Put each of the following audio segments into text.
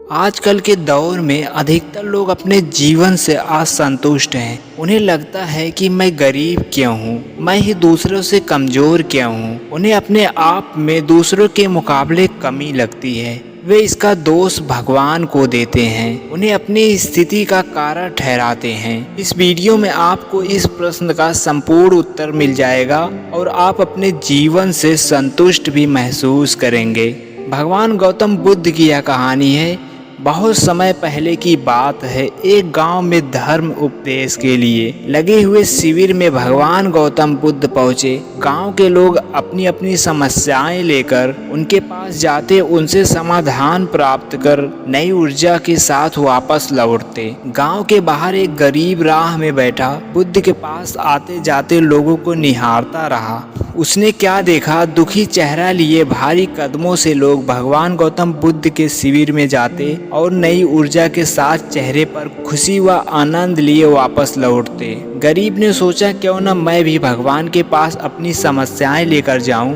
आजकल के दौर में अधिकतर लोग अपने जीवन से असंतुष्ट हैं। उन्हें लगता है कि मैं गरीब क्यों हूँ, मैं ही दूसरों से कमज़ोर क्यों हूँ। उन्हें अपने आप में दूसरों के मुकाबले कमी लगती है। वे इसका दोष भगवान को देते हैं, उन्हें अपनी स्थिति का कारण ठहराते हैं। इस वीडियो में आपको इस प्रश्न का संपूर्ण उत्तर मिल जाएगा और आप अपने जीवन से संतुष्ट भी महसूस करेंगे। भगवान गौतम बुद्ध की यह कहानी है। बहुत समय पहले की बात है। एक गांव में धर्म उपदेश के लिए लगे हुए शिविर में भगवान गौतम बुद्ध पहुंचे। गांव के लोग अपनी अपनी समस्याएं लेकर उनके पास जाते, उनसे समाधान प्राप्त कर नई ऊर्जा के साथ वापस लौटते। गांव के बाहर एक गरीब राह में बैठा बुद्ध के पास आते जाते लोगों को निहारता रहा। उसने क्या देखा, दुखी चेहरा लिए भारी कदमों से लोग भगवान गौतम बुद्ध के शिविर में जाते और नई ऊर्जा के साथ चेहरे पर खुशी व आनंद लिए वापस लौटते। गरीब ने सोचा, क्यों न मैं भी भगवान के पास अपनी समस्याएं लेकर जाऊं।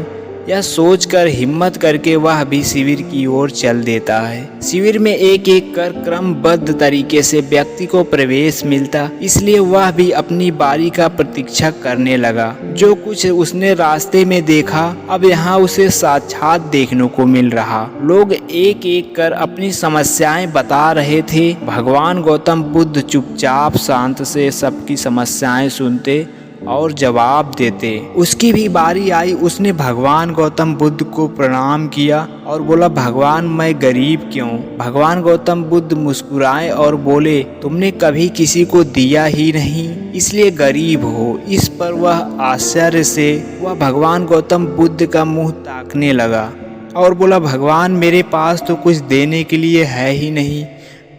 यह सोचकर हिम्मत करके वह भी शिविर की ओर चल देता है। शिविर में एक एक कर क्रमबद्ध तरीके से व्यक्ति को प्रवेश मिलता, इसलिए वह भी अपनी बारी का प्रतीक्षा करने लगा। जो कुछ उसने रास्ते में देखा, अब यहाँ उसे साक्षात देखने को मिल रहा। लोग एक एक कर अपनी समस्याएं बता रहे थे। भगवान गौतम बुद्ध चुपचाप शांत से सबकी समस्याएं सुनते और जवाब देते। उसकी भी बारी आई। उसने भगवान गौतम बुद्ध को प्रणाम किया और बोला, भगवान मैं गरीब क्यों। भगवान गौतम बुद्ध मुस्कुराए और बोले, तुमने कभी किसी को दिया ही नहीं, इसलिए गरीब हो। इस पर वह आश्चर्य से वह भगवान गौतम बुद्ध का मुंह ताकने लगा और बोला, भगवान मेरे पास तो कुछ देने के लिए है ही नहीं।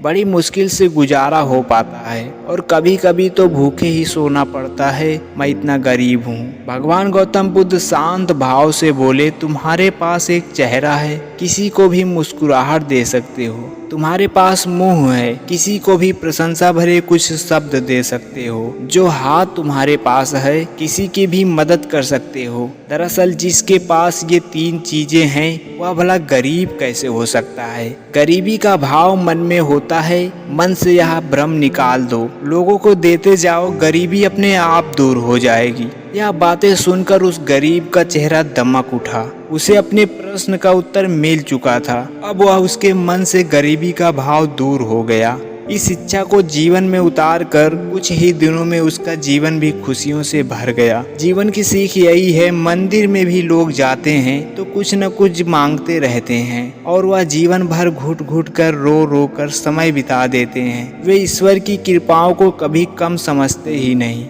बड़ी मुश्किल से गुजारा हो पाता है और कभी कभी तो भूखे ही सोना पड़ता है। मैं इतना गरीब हूँ। भगवान गौतम बुद्ध शांत भाव से बोले, तुम्हारे पास एक चेहरा है, किसी को भी मुस्कुराहट दे सकते हो। तुम्हारे पास मुंह है, किसी को भी प्रशंसा भरे कुछ शब्द दे सकते हो। जो हाथ तुम्हारे पास है, किसी की भी मदद कर सकते हो। दरअसल जिसके पास ये तीन चीजें हैं, वह भला गरीब कैसे हो सकता है। गरीबी का भाव मन में होता है। मन से यह भ्रम निकाल दो, लोगों को देते जाओ, गरीबी अपने आप दूर हो जाएगी। यह बातें सुनकर उस गरीब का चेहरा दमक उठा। उसे अपने प्रश्न का उत्तर मिल चुका था। अब वह उसके मन से गरीबी का भाव दूर हो गया। इस शिक्षा को जीवन में उतार कर कुछ ही दिनों में उसका जीवन भी खुशियों से भर गया। जीवन की सीख यही है, मंदिर में भी लोग जाते हैं तो कुछ न कुछ मांगते रहते हैं और वह जीवन भर घुट घुट कर रो रो कर समय बिता देते हैं। वे ईश्वर की कृपाओं को कभी कम समझते ही नहीं,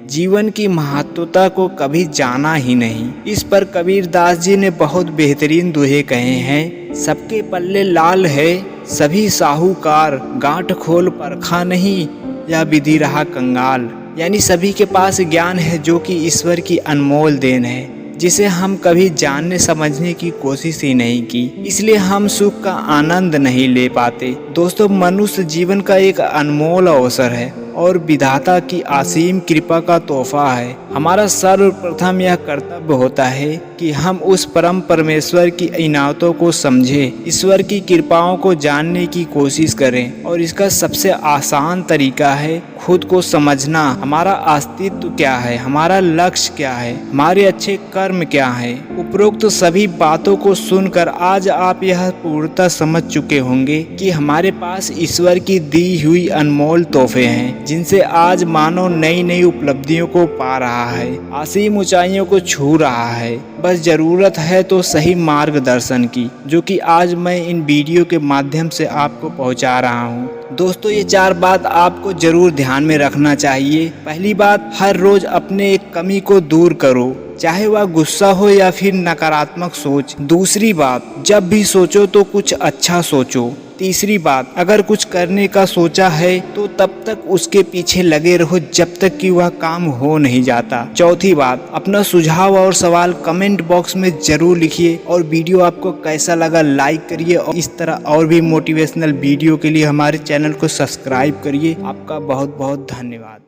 जीवन की महत्वता को कभी जाना ही नहीं। इस पर कबीर दास जी ने बहुत बेहतरीन दोहे कहे हैं। सबके पल्ले लाल है, सभी साहूकार, गांठ खोल परखा नहीं, या विधि रहा कंगाल। यानी सभी के पास ज्ञान है जो कि ईश्वर की अनमोल देन है, जिसे हम कभी जानने समझने की कोशिश ही नहीं की, इसलिए हम सुख का आनंद नहीं ले पाते। दोस्तों, मनुष्य जीवन का एक अनमोल अवसर है और विधाता की असीम कृपा का तोहफा है। हमारा सर्वप्रथम यह कर्तव्य होता है कि हम उस परम परमेश्वर की इनायतों को समझें, ईश्वर की कृपाओं को जानने की कोशिश करें। और इसका सबसे आसान तरीका है खुद को समझना। हमारा अस्तित्व क्या है, हमारा लक्ष्य क्या है, हमारे अच्छे कर्म क्या है। उपरोक्त सभी बातों को सुनकर आज आप यह पूर्णतः समझ चुके होंगे कि हमारे पास ईश्वर की दी हुई अनमोल तोहफे हैं, जिनसे आज मानव नई नई उपलब्धियों को पा रहा है, असीम ऊंचाइयों को छू रहा है। बस जरूरत है तो सही मार्गदर्शन की, जो कि आज मैं इन वीडियो के माध्यम से आपको पहुंचा रहा हूं। दोस्तों, ये 4 बात आपको जरूर ध्यान में रखना चाहिए। पहली बात, हर रोज अपने एक कमी को दूर करो, चाहे वह गुस्सा हो या फिर नकारात्मक सोच। दूसरी बात, जब भी सोचो तो कुछ अच्छा सोचो। तीसरी बात, अगर कुछ करने का सोचा है तो तब तक उसके पीछे लगे रहो जब तक कि वह काम हो नहीं जाता। चौथी बात, अपना सुझाव और सवाल कमेंट बॉक्स में जरूर लिखिए और वीडियो आपको कैसा लगा लाइक करिए और इस तरह और भी मोटिवेशनल वीडियो के लिए हमारे चैनल को सब्सक्राइब करिए। आपका बहुत बहुत धन्यवाद।